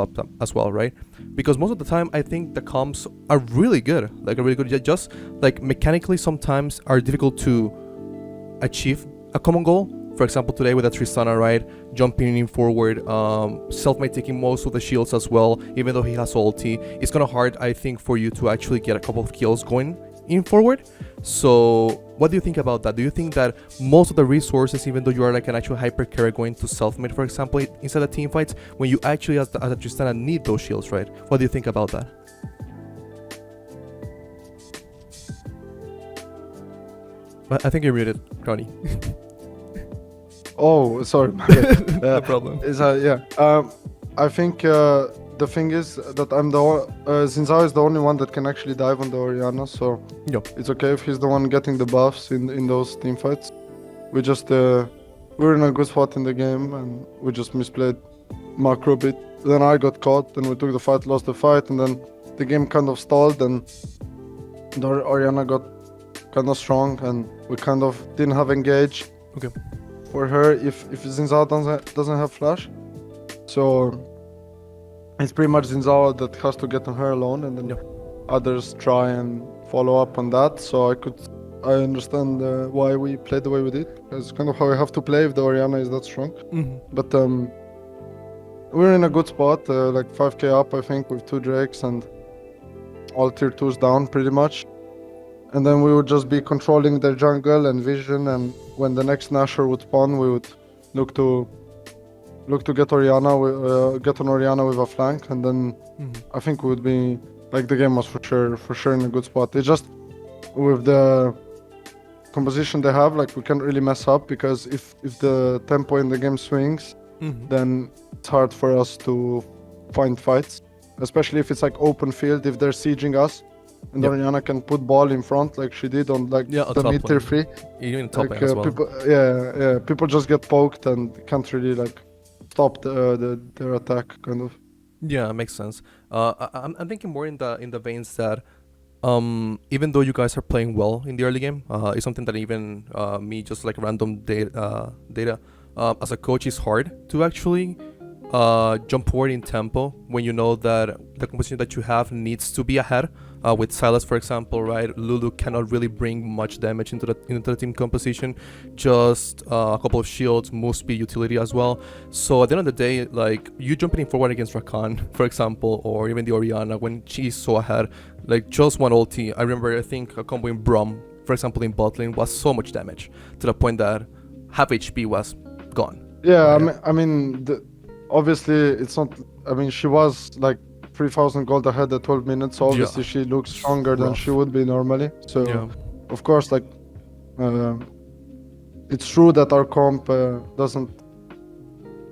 top as well, right? Because most of the time, I think the comps are really good, like really good. Just like mechanically, sometimes are difficult to achieve a common goal. For example, today with a Tristana, right, jumping in forward, Selfmade taking most of the shields as well, even though he has ulti. It's kind of hard, I think, for you to actually get a couple of kills going in forward. So what do you think about that? Do you think that most of the resources, even though you are like an actual hyper carry going to Selfmade, for example, inside the team fights, when you actually as a Tristana need those shields, right? What do you think about that? I think you're muted, Crowny. Oh, sorry. No problem. I think the thing is that I'm Zinzao is the only one that can actually dive on the Orianna, so it's okay if he's the one getting the buffs in those team fights. We just we're in a good spot in the game and we just misplayed macro bit. Then I got caught, and we took the fight, lost the fight, and then the game kind of stalled, and the Orianna got kind of strong, and we kind of didn't have engage. Okay. For her, if Zinzao doesn't have flash, so it's pretty much Zinzao that has to get on her alone, and then others try and follow up on that. So I understand why we played the way we did. It's kind of how we have to play if the Orianna is that strong. But we're in a good spot, like 5k up, I think, with 2 Drakes and all tier 2s down pretty much. And then we would just be controlling their jungle and vision, and when the next Nasher would spawn, we would look to get Orianna, get on Orianna with a flank, and then I think we would be like the game was for sure in a good spot. It's just with the composition they have, like we can't really mess up, because if the tempo in the game swings, then it's hard for us to find fights, especially if it's like open field. If they're sieging us, and Orianna can put ball in front like she did on like the mid tier 3. Even top like, as well. People just get poked and can't really like stop their attack, kind of. Yeah, makes sense. I'm thinking more in the veins that even though you guys are playing well in the early game, it's something that even me, just like random data as a coach, is hard to actually jump forward in tempo when you know that the composition that you have needs to be ahead. With Silas, for example, right, Lulu cannot really bring much damage into the team composition. Just a couple of shields, move speed, utility as well. So at the end of the day, like you jumping in forward against Rakan, for example, or even the Orianna when she's so ahead, like just one ulti. I remember, I think a combo in Brom, for example, in bot lane was so much damage to the point that half HP was gone. Yeah, right? I mean, obviously it's not. I mean, she was like 3,000 gold ahead at 12 minutes, so obviously she looks stronger than she would be normally. So of course, like it's true that our comp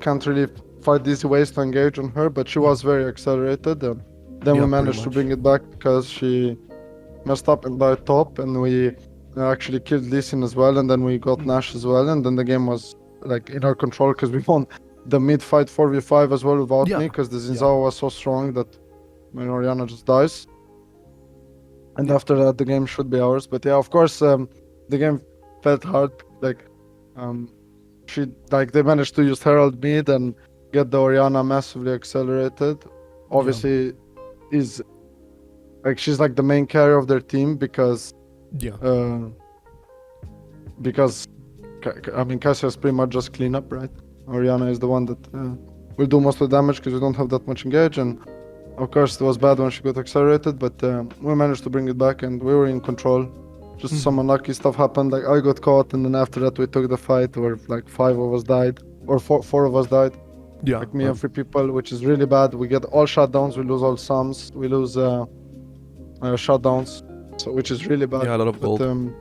can't really find easy ways to engage on her, but she was very accelerated, and then we managed to bring it back because she messed up and died top, and we actually killed Lee Sin as well, and then we got Nash as well, and then the game was like in our control because we won the mid fight 4v5 as well without me, because the Zinzao was so strong that when Orianna just dies. And after that, the game should be ours. But yeah, of course, the game felt hard. Like, they managed to use Herald mid and get the Orianna massively accelerated. Obviously, is like she's like the main carrier of their team because I mean, Cassia is pretty much just clean up, right? Orianna is the one that will do most of the damage because we don't have that much engage, and of course it was bad when she got accelerated, but we managed to bring it back and we were in control. Just some unlucky stuff happened, like I got caught, and then after that we took the fight where like 5 of us died, or 4 of us died. Like me and 3 people, which is really bad. We get all shutdowns, we lose all sums, we lose shutdowns, so which is really bad. A lot of gold. And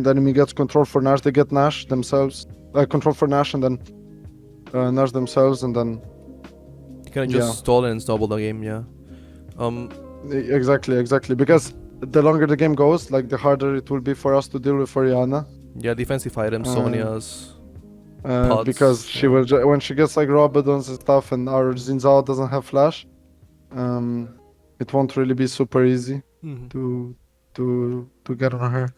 the enemy gets control for Nash, they get Nash themselves. Control for Nash and then Nash themselves, and then you can just stall and double the game. Exactly, because the longer the game goes, like the harder it will be for us to deal with Orianna. Defensive items, Sonya's because she will when she gets like Robodons and stuff, and our Zinzao doesn't have flash, it won't really be super easy to get on her.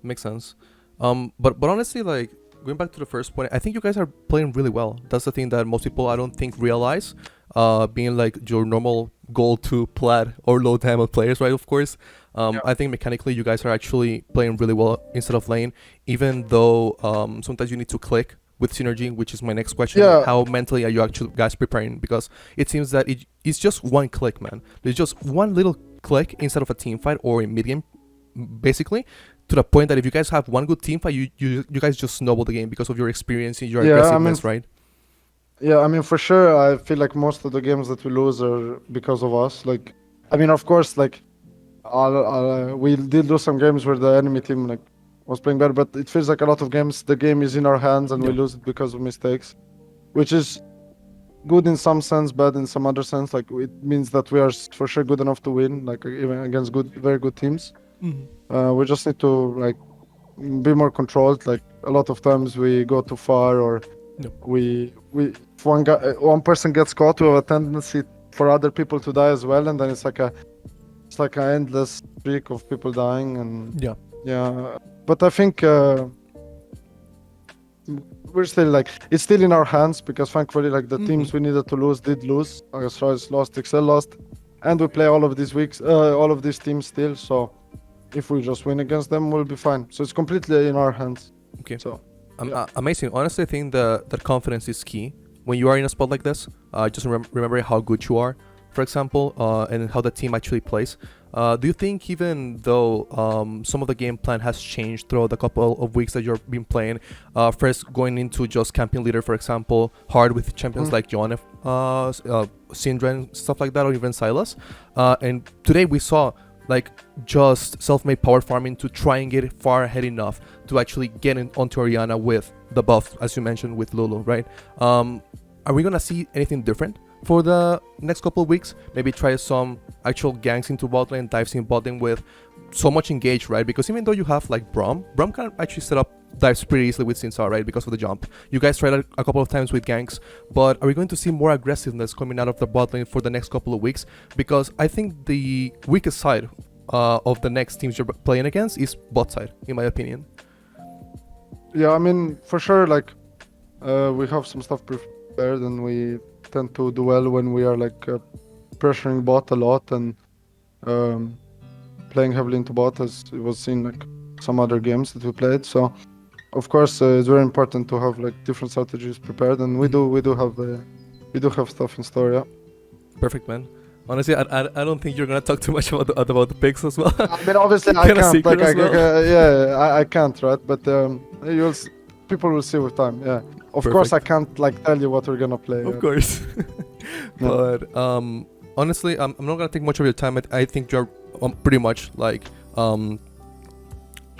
Makes sense. But honestly, like going back to the first point, I think you guys are playing really well. That's the thing that most people I don't think realize. Being like your normal gold to plat or low diamond players, right? Of course. I think mechanically you guys are actually playing really well instead of lane, even though sometimes you need to click with synergy, which is my next question. Yeah. How mentally are you actually guys preparing? Because it seems that it's just one click, man. There's just one little click instead of a team fight or a mid game, basically, to the point that if you guys have one good team fight, you guys just snowball the game because of your experience and your aggressiveness, right? Yeah, I mean, for sure, I feel like most of the games that we lose are because of us. Like, I mean, of course, like, we did lose some games where the enemy team like was playing better, but it feels like a lot of games the game is in our hands and we lose it because of mistakes, which is good in some sense, bad in some other sense. Like, it means that we are for sure good enough to win, like even against very good teams. We just need to like be more controlled. Like, a lot of times we go too far, or we if one person gets caught, we have a tendency for other people to die as well, and then it's like an endless streak of people dying. And yeah, but I think we're still like, it's still in our hands, because thankfully like the teams we needed to lose did lose. Astralis lost, Excel lost, and we play all of these teams still, so if we just win against them, we'll be fine. So it's completely in our hands. Okay. So amazing. Honestly, I think that confidence is key when you are in a spot like this. Just remember how good you are, for example, and how the team actually plays. Do you think, even though some of the game plan has changed throughout the couple of weeks that you've been playing, first going into just campaign leader, for example, hard with champions like Yonef, Syndra, stuff like that, or even Silas, and today we saw like just self-made power farming to try and get far ahead enough to actually get onto Orianna with the buff, as you mentioned, with Lulu, right? Are we gonna see anything different for the next couple of weeks? Maybe try some actual ganks into bot lane, dives in bot lane with so much engage, right? Because even though you have like Braum can actually set up dives pretty easily with Sinzar, right? Because of the jump. You guys tried it a couple of times with ganks, but are we going to see more aggressiveness coming out of the bot lane for the next couple of weeks? Because I think the weakest side of the next teams you're playing against is bot side, in my opinion. Yeah, I mean, for sure, like, we have some stuff prepared, and we tend to do well when we are like pressuring bot a lot and playing heavily into bot, as it was seen like some other games that we played. So of course it's very important to have like different strategies prepared, and we do have stuff in store. Yeah. Perfect, man. Honestly, I don't think you're gonna talk too much about the picks as well. I mean, obviously I can't. Like, I can't, right? But people will see with time. Yeah. Of course, I can't like tell you what we're gonna play. Of course. But honestly, I'm not gonna take much of your time. I think you're pretty much like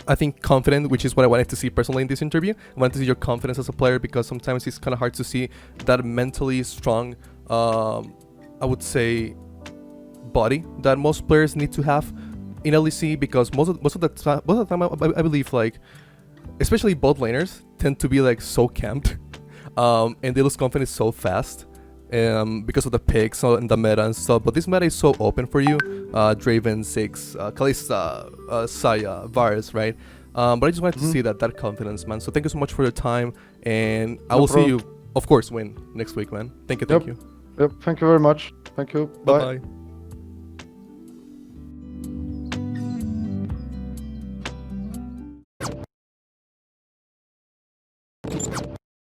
I think confident, which is what I wanted to see personally in this interview. I wanted to see your confidence as a player, because sometimes it's kind of hard to see that mentally strong, I would say, body that most players need to have in LEC, because most of the time I believe, like, especially bot laners tend to be like so camped, and they lose confidence so fast, because of the picks and the meta and stuff. But this meta is so open for you, Draven, Six, Kalista, Saya, Varus, right? But I just wanted to see that confidence, man. So thank you so much for your time, and I will see you, of course, win next week, man. Thank you. Yep, thank you very much. Thank you. Bye. Bye.